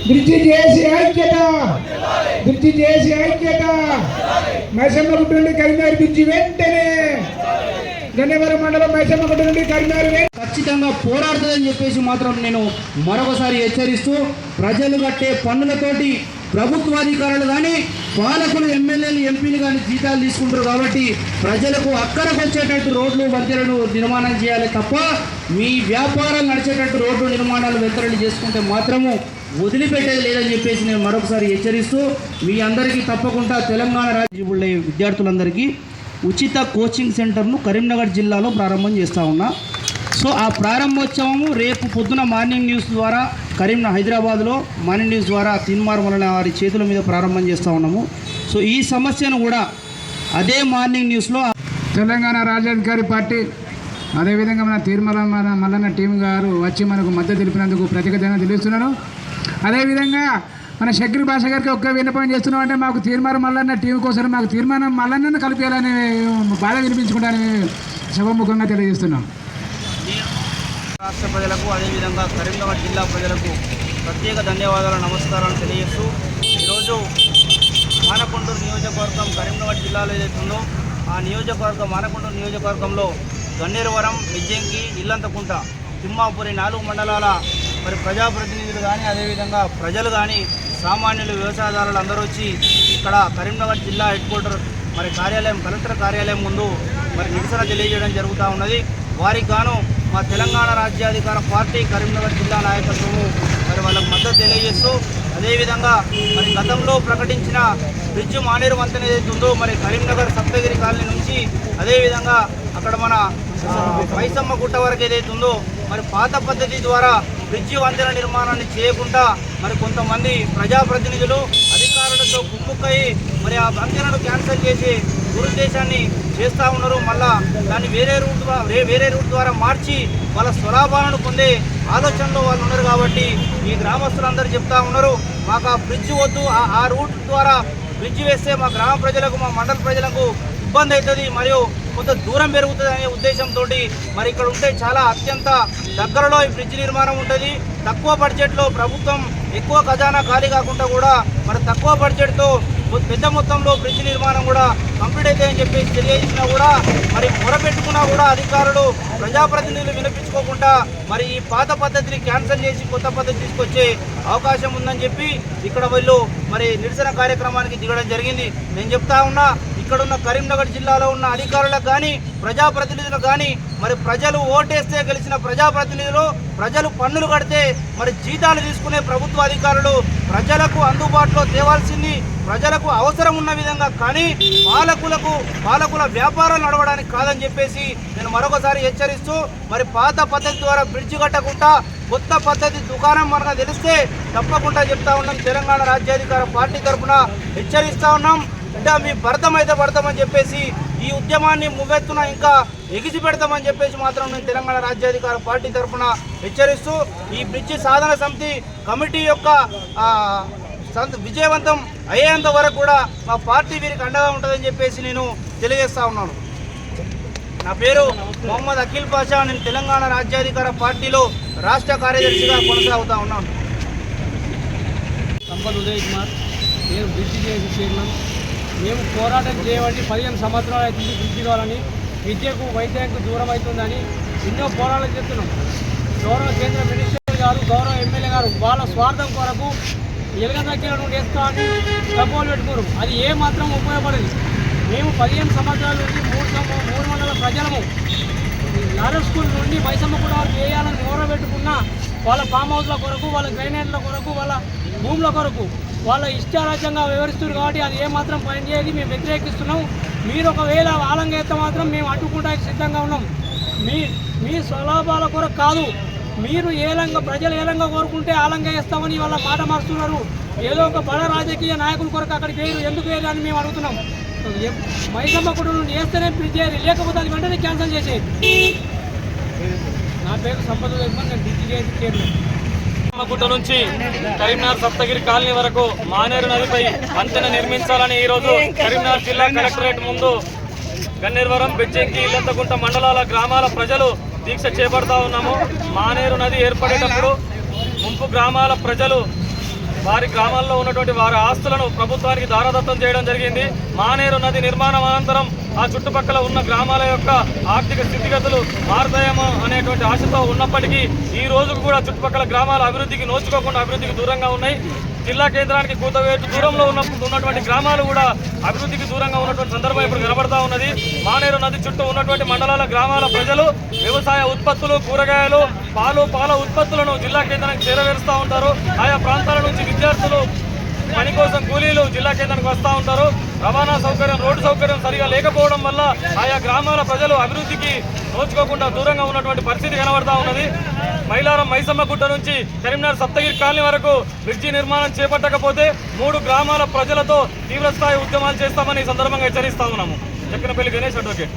Bridge చేసి ఐక్యత, bridge చేసి ఐక్యత. మైసమ్మగుట్ట నుండి కరీంనగర్ బ్రిడ్జి వెంటనే, గన్నవరం మండలం మైసమ్మగుట్ట నుండి కరీంనగర్ ఖచ్చితంగా పోరాడుతుందని చెప్పేసి మాత్రం నేను మరొకసారి హెచ్చరిస్తూ, ప్రజలు కట్టే పన్నులతోటి ప్రభుత్వాధికారులు కానీ పాలకులు ఎమ్మెల్యేలు ఎంపీలు కానీ జీతాలు తీసుకుంటారు. కాబట్టి ప్రజలకు అక్కడికి వచ్చేటట్టు రోడ్లు వంతెనలు నిర్మాణం చేయాలి తప్ప మీ వ్యాపారాలు నడిచేటట్టు రోడ్లు నిర్మాణాలు వెంతరలు చేసుకుంటే మాత్రము వదిలిపెట్టేది లేదని చెప్పేసి నేను మరొకసారి హెచ్చరిస్తూ, మీ అందరికీ తప్పకుండా తెలంగాణ రాజ్యంలో విద్యార్థులందరికీ ఉచిత కోచింగ్ సెంటర్ను కరీంనగర్ జిల్లాలో ప్రారంభం చేస్తూ ఉన్నా. సో ఆ ప్రారంభోత్సవము రేపు పొద్దున మార్నింగ్ న్యూస్ ద్వారా హైదరాబాద్లో మార్నింగ్ న్యూస్ ద్వారా తీన్మార్ వలన వారి చేతుల మీద ప్రారంభం చేస్తూ ఉన్నాము. సో ఈ సమస్యను కూడా అదే మార్నింగ్ న్యూస్లో తెలంగాణ రాజ్యాధికారి పార్టీ అదేవిధంగా మన తీర్మాల మల్లన్న టీం గారు వచ్చి మనకు మద్దతు తెలిపినందుకు ప్రత్యేకంగా తెలుస్తున్నాను. అదేవిధంగా మన షకీర్ భాష గారికి ఒక్క విన్నపం చేస్తున్నాం అంటే మాకు తీర్మానం మల్లన్న టీం కోసం మాకు తీర్మానం మల్లన్నను కలిపేయాలని బాధ వినిపించుకుంటానని సభముఖంగా తెలియజేస్తున్నాం. రాష్ట్ర ప్రజలకు అదేవిధంగా కరీంనగర్ జిల్లా ప్రజలకు ప్రత్యేక ధన్యవాదాలు, నమస్కారాలు తెలియజేస్తూ, ఈరోజు మానకొండూరు నియోజకవర్గం కరీంనగర్ జిల్లాలో ఏదైతుందో ఆ నియోజకవర్గం మానకొండూరు నియోజకవర్గంలో గన్నేరువరం, మిజ్జంకి, ఇల్లంతకుంట, తిమ్మాపురి 4 మండలాల మరి ప్రజాప్రతినిధులు కానీ అదేవిధంగా ప్రజలు కానీ సామాన్యులు వ్యవసాయదారులు అందరూ వచ్చి ఇక్కడ కరీంనగర్ జిల్లా హెడ్ క్వార్టర్ మరి కార్యాలయం కలెక్టర్ కార్యాలయం ముందు మరి నిరసన తెలియజేయడం జరుగుతూ ఉన్నది. వారికి గాను మా తెలంగాణ రాజ్యాధికార పార్టీ కరీంనగర్ జిల్లా నాయకత్వము మరి వాళ్ళకు మద్దతు తెలియజేస్తూ, అదేవిధంగా మరి గతంలో ప్రకటించిన బ్రిడ్జ్ మానేరు వంతెన ఏదైతే ఉందో మరి కరీంనగర్ సప్తగిరి కాలనీ నుంచి అదేవిధంగా అక్కడ మన మైసమ్మ గుట్ట వరకు ఏదైతే ఉందో మరి పాత పద్ధతి ద్వారా బ్రిడ్జి వంతెన నిర్మాణాన్ని చేయకుండా మరి కొంతమంది ప్రజాప్రతినిధులు అధికారులతో కుమ్ముక్కయి మరి ఆ వంతెనను క్యాన్సిల్ చేసి దురుద్దేశాన్ని చేస్తూ ఉన్నారు. మళ్ళా దాన్ని వేరే రూట్ ద్వారా మార్చి వాళ్ళ స్వలాభాలను పొందే ఆలోచనలో వాళ్ళు ఉన్నారు. కాబట్టి ఈ గ్రామస్తులందరూ చెప్తా ఉన్నారు, మాకు ఆ బ్రిడ్జ్ వద్దు, ఆ రూట్ ద్వారా బ్రిడ్జ్ వేస్తే మా గ్రామ ప్రజలకు మా మండల ప్రజలకు ఇబ్బంది అవుతుంది, మరియు కొంత దూరం పెరుగుతుంది అనే ఉద్దేశంతో మరి ఇక్కడ ఉంటే చాలా అత్యంత దగ్గరలో ఈ బ్రిడ్జ్ నిర్మాణం ఉంటుంది. తక్కువ బడ్జెట్లో ప్రభుత్వం ఎక్కువ ఖజానా ఖాళీ కాకుండా కూడా మరి తక్కువ బడ్జెట్తో పెద్ద మొత్తంలో బ్రిడ్జ్ నిర్మాణం కూడా కంప్లీట్ అవుతాయని చెప్పేసి తెలియజేసినా కూడా మరి మొరపెట్టుకున్నా కూడా అధికారులు ప్రజాప్రతినిధులు వినిపించుకోకుండా మరి ఈ పాత పద్ధతిని క్యాన్సిల్ చేసి కొత్త పద్ధతి తీసుకొచ్చే అవకాశం ఉందని చెప్పి ఇక్కడ వీళ్ళు మరి నిరసన కార్యక్రమానికి దిగడం జరిగింది. నేను చెప్తా ఉన్నా, ఇక్కడున్న కరీంనగర్ జిల్లాలో ఉన్న అధికారులకు కానీ ప్రజాప్రతినిధులకు కానీ మరి ప్రజలు ఓటేస్తే గెలిచిన ప్రజాప్రతినిధులు, ప్రజలు పన్నులు కడితే మరి జీతాలు తీసుకునే ప్రభుత్వ అధికారులు ప్రజలకు అందుబాటులో తేవాల్సింది ప్రజలకు అవసరం ఉన్న విధంగా, కానీ పాలకుల వ్యాపారాలు నడవడానికి కాదని చెప్పేసి నేను మరొకసారి హెచ్చరిస్తూ, మరి పాత పద్ధతి ద్వారా బ్రిడ్జి కట్టకుండా కొత్త పద్ధతి దుకాణం మనకు తెలిస్తే తప్పకుండా చెప్తా ఉన్నాం. తెలంగాణ రాజ్యాధికార పార్టీ తరఫున హెచ్చరిస్తూ ఉన్నాం. అంటే మీ భరతమైతే పడతామని చెప్పేసి ఈ ఉద్యమాన్ని మువ్వెత్తున ఇంకా ఎగిసి పెడతామని చెప్పేసి మాత్రం నేను తెలంగాణ రాజ్యాధికార పార్టీ తరఫున హెచ్చరిస్తూ, ఈ బ్రిడ్జి సాధన సమితి కమిటీ యొక్క విజయవంతం అయ్యేంత వరకు కూడా మా పార్టీ వీరికి అండగా ఉంటుందని చెప్పేసి నేను తెలియజేస్తా ఉన్నాను. నా పేరు మొహమ్మద్ అఖిల్ పాషా. నేను తెలంగాణ రాజ్యాధికార పార్టీలో రాష్ట్ర కార్యదర్శిగా కొనసాగుతూ ఉన్నాను. సంపత్ ఉదయ్ కుమార్, నేను బ్రిడ్జి చేసి చైర్మన్. మేము పోరాటం చేయబట్టి 15 సంవత్సరాలు అవుతుంది. బ్రిడ్జి కావాలని, విద్యకు వైద్యానికి దూరం అవుతుందని ఎన్నో పోరాటాలు చేస్తున్నాం. గౌరవ కేంద్ర మినిస్టర్ గారు, గౌరవ ఎమ్మెల్యే గారు వాళ్ళ స్వార్థం కొరకు ఎలుగదగ్గర నుండి వేస్తా అని డబ్బులు పెట్టుకోరు. అది ఏ మాత్రం ఉపయోగపడదు. మేము 15 సంవత్సరాల నుండి 3 మండల ప్రజలము లారెల్ స్కూల్ నుండి మైసమ్మ కూడా వరకు వేయాలని మొరబెట్టుకున్న వాళ్ళ ఫామ్ హౌస్ల కొరకు, వాళ్ళ గ్రైనేట్ల కొరకు, వాళ్ళ భూముల కొరకు వాళ్ళ ఇష్టారాజ్యంగా వివరిస్తున్నారు. కాబట్టి అది ఏమాత్రం పనిచేయదు. మేము వ్యతిరేకిస్తున్నాం. మీరు ఒకవేళ ఆలంగా అయితే మాత్రం మేము అడ్డుకుంటానికి సిద్ధంగా ఉన్నాం. మీ స్వలాభాల కొరకు కాదు, మీరు ప్రజలు ఏలంగా కోరుకుంటే ఆలంగా వేస్తామని వాళ్ళ మాట మారుస్తున్నారు. ఏదో ఒక బడ రాజకీయ నాయకుల కొరకు అక్కడికి వేరు, ఎందుకు వేరు అని మేము అడుగుతున్నాం. మైసమ్మ కుటుంబం వేస్తేనే బ్రిడ్జ్ చేయాలి, లేకపోతే అది వెంటనే క్యాన్సిల్ చేసేది. నా పేరు సంపద, నేను బ్రిడ్జ్ చేసి చైర్మన్. గుట్ట నుంచి కరీంనగర్ సప్తగిరి కాలనీ వరకు మానేరు నదిపై వంతెన నిర్మించాలని ఈరోజు కరీంనగర్ జిల్లా కలెక్టరేట్ ముందు గన్నేరువరం, బెజ్జంకి, ఇల్లంతకుంట మండలాల గ్రామాల ప్రజలు దీక్ష చేపడతా ఉన్నాము. మానేరు నది ఏర్పడేటప్పుడు ముంపు గ్రామాల ప్రజలు వారి గ్రామాల్లో ఉన్నటువంటి వారి ఆస్తులను ప్రభుత్వానికి దారాదత్తం చేయడం జరిగింది. మానేరు నది నిర్మాణం అనంతరం ఆ చుట్టుపక్కల ఉన్న గ్రామాల యొక్క ఆర్థిక స్థితిగతులు మారుతాయేమో అనేటువంటి ఆశతో ఉన్నప్పటికీ ఈ రోజుకు కూడా చుట్టుపక్కల గ్రామాల అభివృద్ధికి నోచుకోకుండా అభివృద్ధికి దూరంగా ఉన్నాయి. జిల్లా కేంద్రానికి కూతవేటు దూరంలో ఉన్నటువంటి గ్రామాలు కూడా అభివృద్ధికి దూరంగా ఉన్నటువంటి సందర్భం ఇప్పుడు కనబడతా ఉన్నది. మానేరు నది చుట్టూ ఉన్నటువంటి మండలాల గ్రామాల ప్రజలు వ్యవసాయ ఉత్పత్తులు, కూరగాయలు, పాల ఉత్పత్తులను జిల్లా కేంద్రానికి చేరవేరుస్తూ ఉంటారు. ఆయా ప్రాంతాల నుంచి విద్యార్థులు పని కోసం కూలీలు జిల్లా కేంద్రానికి వస్తూ ఉంటారు. రవాణా సౌకర్యం, రోడ్డు సౌకర్యం సరిగా లేకపోవడం వల్ల ఆయా గ్రామాల ప్రజలు అభివృద్ధికి నోచుకోకుండా దూరంగా ఉన్నటువంటి పరిస్థితి కనబడతా ఉన్నది. మైలారం మైసమ్మ గుట్ట నుంచి కరీంనగర్ సప్తగిరి కాలనీ వరకు బ్రిడ్జి నిర్మాణం చేపట్టకపోతే 3 గ్రామాల ప్రజలతో తీవ్రస్థాయి ఉద్యమాలు చేస్తామని ఈ సందర్భంగా హెచ్చరిస్తా ఉన్నాము. చక్కెనపల్లి గణేష్, అడ్వకేట్.